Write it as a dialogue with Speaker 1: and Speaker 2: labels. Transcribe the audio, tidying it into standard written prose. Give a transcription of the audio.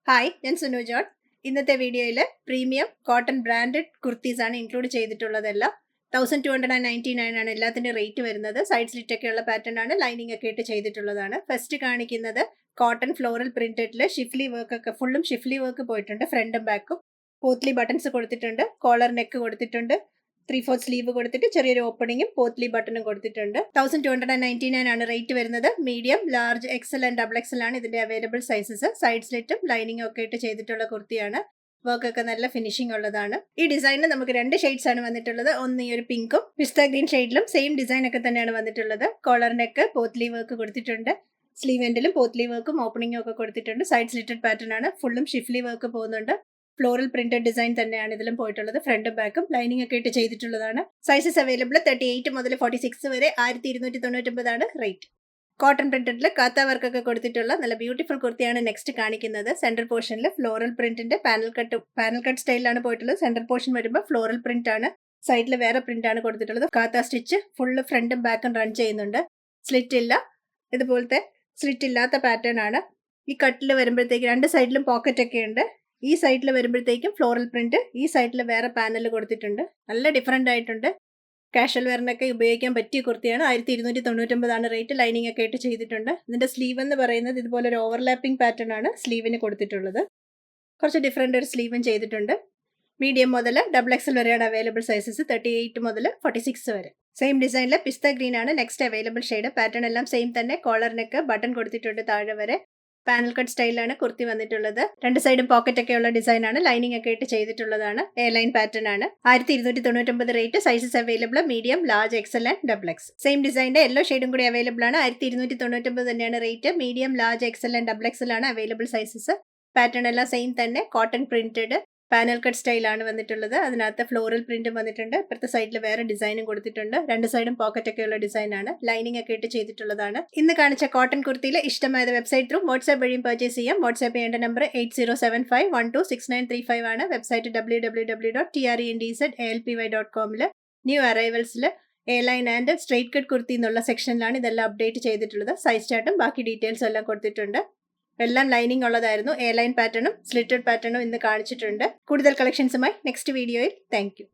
Speaker 1: Hi, ഞാൻ Sunu John. ഇന്നത്തെ വീഡിയോയിൽ പ്രീമിയം കോട്ടൺ ബ്രാൻഡഡ് കുർത്തീസ് ആണ് ഇൻക്ലൂഡ് ചെയ്തിട്ടുള്ളതെല്ലാം. 1299 ആണ് എല്ലാത്തിൻ്റെ റേറ്റ് വരുന്നത്. സൈഡ് സ്ലിറ്റ് ഒക്കെയുള്ള പാറ്റേൺ ആണ്, ലൈനിങ് ഒക്കെ ഇട്ട് ചെയ്തിട്ടുള്ളതാണ്. ഫസ്റ്റ് കാണിക്കുന്നത് കോട്ടൺ ഫ്ലോറൽ പ്രിന്റഡിൽ ഷിഫ്ലി വർക്ക് ഒക്കെ ഫുള്ളും ഷിഫ്ലി വർക്ക് പോയിട്ടുണ്ട്. ഫ്രണ്ടും ബാക്കും പോത്ലി ബട്ടൺസ് കൊടുത്തിട്ടുണ്ട്, കോളർ നെക്ക് കൊടുത്തിട്ടുണ്ട്, 3/4 സ്ലീവ് കൊടുത്തിട്ട് ചെറിയൊരു ഓപ്പണിങ്ങും പോത്ലി ബട്ടണും കൊടുത്തിട്ടുണ്ട്. 1299 ആണ് റേറ്റ് വരുന്നത്. Medium, large, Excel and double XL ആണ് ഇതിന്റെ അവൈലബിൾ സൈസസ്. സൈഡ് സ്ലിറ്റും ലൈനിങ്ങും ഒക്കെ ഇട്ട് ചെയ്തിട്ടുള്ള കുർത്തിയാണ്. വർക്ക് ഒക്കെ നല്ല ഫിനിഷിംഗ് ഉള്ളതാണ്. ഈ ഡിസൈനിൽ നമുക്ക് 2 ഷെയ്ഡ്സ് ആണ് വന്നിട്ടുള്ളത്. ഒന്ന് ഈ ഒരു പിങ്കും പിസ്ത ഗ്രീൻ ഷെയ്ഡിലും സെയിം ഡിസൈൻ ഒക്കെ തന്നെയാണ് വന്നിട്ടുള്ളത്. കോളർ നെക്ക് പോത്ലി വർക്ക് കൊടുത്തിട്ടുണ്ട്. സ്ലീവ് എൻഡിലും പോത്ലി വർക്കും ഓപ്പണിങ്ങും ഒക്കെ കൊടുത്തിട്ടുണ്ട്. സൈഡ് സ്ലിറ്റഡ് പാറ്റേൺ ആണ്. ഫുള്ളും ഷിഫ്ലി വർക്ക് പോകുന്നുണ്ട്. ഫ്ലോറൽ പ്രിന്റഡ് ഡിസൈൻ തന്നെയാണ് ഇതിലും പോയിട്ടുള്ളത്. ഫ്രണ്ടും ബാക്കും ലൈനിങ് ഒക്കെ ഇട്ട് ചെയ്തിട്ടുള്ളതാണ്. സൈസസ് അവൈലബിൾ 38 മുതൽ 46 വരെ. 1299 ആണ് റേറ്റ്. കോട്ടൺ പ്രിന്റഡിൽ കാത്ത വർക്ക് ഒക്കെ കൊടുത്തിട്ടുള്ള നല്ല ബ്യൂട്ടിഫുൾ കുർത്തിയാണ് നെക്സ്റ്റ് കാണിക്കുന്നത്. സെൻട്രൽ പോർഷനിൽ ഫ്ലോറൽ പ്രിന്റിന്റെ പാനൽ കട്ട് സ്റ്റൈലിലാണ് പോയിട്ടുള്ളത്. സെൻട്രൽ പോർഷൻ വരുമ്പോൾ ഫ്ലോറൽ പ്രിന്റ് ആണ്. സൈഡിൽ വേറെ പ്രിന്റ് ആണ് കൊടുത്തിട്ടുള്ളത്. കാത്ത സ്റ്റിച്ച് ഫുള്ള് ഫ്രണ്ടും ബാക്കും റൺ ചെയ്യുന്നുണ്ട്. സ്ലിറ്റ് ഇല്ല, ഇതുപോലത്തെ സ്ലിറ്റ് ഇല്ലാത്ത പാറ്റേൺ ആണ്. ഈ കട്ടിൽ വരുമ്പോഴത്തേക്ക് 2 സൈഡിലും പോക്കറ്റ് ഒക്കെ ഉണ്ട്. ഈ സൈഡിൽ വരുമ്പോഴത്തേക്കും ഫ്ലോറൽ പ്രിന്റ്, ഈ സൈഡിൽ വേറെ പാനൽ കൊടുത്തിട്ടുണ്ട്. നല്ല ഡിഫറെൻ്റ് ആയിട്ടുണ്ട്. കാഷ്വൽ വെയറിനൊക്കെ ഉപയോഗിക്കാൻ പറ്റിയ കുർത്തിയാണ്. 1299 ആണ് റേറ്റ്. ലൈനിങ് ഒക്കെ ആയിട്ട് ചെയ്തിട്ടുണ്ട്. ഇതിന്റെ സ്ലീവ് എന്ന് പറയുന്നത് ഇതുപോലെ ഒരു ഓവർലാപ്പിംഗ് പാറ്റേൺ ആണ് സ്ലീവിന് കൊടുത്തിട്ടുള്ളത്. കുറച്ച് ഡിഫറെൻ്റ് ഒരു സ്ലീവും ചെയ്തിട്ടുണ്ട്. മീഡിയം മുതൽ ഡബിൾ എക്സൽ വരെയാണ് അവൈലബിൾ സൈസസ്. 38 മുതൽ 46 വരെ. സെയിം ഡിസൈനിൽ പിസ്ത ഗ്രീൻ ആണ് നെക്സ്റ്റ് അവൈലബിൾ ഷെയ്ഡ്. പാറ്റേൺ എല്ലാം സെയിം തന്നെ. കോളർ നെക്ക് ബട്ടൺ കൊടുത്തിട്ടുണ്ട് താഴെ വരെ. പാനൽ കട്ട് സ്റ്റൈലാണ് കുർത്തി വന്നിട്ടുള്ളത്. 2 സൈഡും പോക്കറ്റ് ഒക്കെ ഉള്ള ഡിസൈൻ ആണ്. ലൈനിങ് ഒക്കെ ഇട്ട് ചെയ്തിട്ടുള്ളതാണ്. എ ലൈൻ പാറ്റേൺ ആണ്. 1299 rate. Sizes available medium, large, Excel and double X. Same ഡിസൈനിന്റെ യെല്ലോ ഷെയ്ഡും കൂടി അവൈലബിൾ ആണ്. 1299 തന്നെയാണ് rate. Medium, large, Excel and double XL ആണ് അവൈലബിൾ സൈസസ്. പാറ്റേൺ എല്ലാം സെയിം തന്നെ. കോട്ടൺ പ്രിന്റഡ് പാനൽ കട്ട് സ്റ്റൈലാണ് വന്നിട്ടുള്ളത്. അതിനകത്ത് ഫ്ലോറൽ പ്രിന്റും വന്നിട്ടുണ്ട്. ഇപ്പുറത്തെ സൈഡിൽ വേറെ ഡിസൈനും കൊടുത്തിട്ടുണ്ട്. 2 സൈഡും പോക്കറ്റ് ഒക്കെ ഉള്ള ഡിസൈൻ ആണ്. ലൈനിങ് ഒക്കെ ഇട്ട് ചെയ്തിട്ടുള്ളതാണ്. ഇന്ന് കാണിച്ച കോട്ടൺ കുർത്തിയിൽ ഇഷ്ടമായത് വെബ്സൈറ്റ് ത്രൂ വാട്സ്ആപ്പ് വഴിയും പർച്ചേസ് ചെയ്യാം. വാട്സ്ആപ്പ് ചെയ്യേണ്ട നമ്പർ 8075126935 ആണ്. വെബ്സൈറ്റ് www.trendsalpy.com ന്യൂ അറൈവൽസിൽ A line and straight cut kurti എന്നുള്ള സെക്ഷനിലാണ് ഇതെല്ലാം അപ്ഡേറ്റ് ചെയ്തിട്ടുള്ളത്. സൈസ് ചാർട്ടും ബാക്കി ഡീറ്റെയിൽസും എല്ലാം കൊടുത്തിട്ടുണ്ട്. എല്ലാം ലൈനിങ് ഉള്ളതായിരുന്നു. എ ലൈൻ പാറ്റേണും സ്ലിറ്റഡ് പാറ്റേണും ഇന്ന് കാണിച്ചിട്ടുണ്ട്. കൂടുതൽ കളക്ഷൻസുമായി നെക്സ്റ്റ് വീഡിയോയിൽ. Thank you.